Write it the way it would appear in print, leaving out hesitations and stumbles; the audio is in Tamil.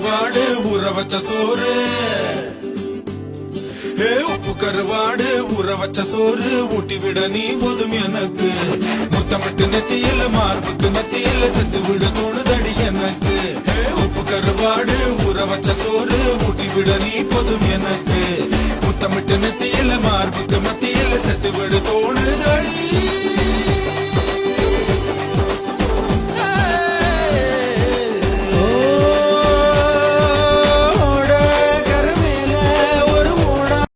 கருவாடு ஊற வச்ச சோறு உப்பு கருவாடு ஊற வச்ச சோறு ஊட்டி விட நீ போதும் எனக்கு முத்தமிட்டு நெத்தியில மார்புக்கு மத்தியில செத்து விட தோணுதடி எனக்கு உப்பு கருவாடு ஊற வச்ச சோறு ஊட்டி விட நீ போதும் எனக்கு முத்தமிட்டு நெத்தியில மார்புக்கு மத்தியில செத்து விட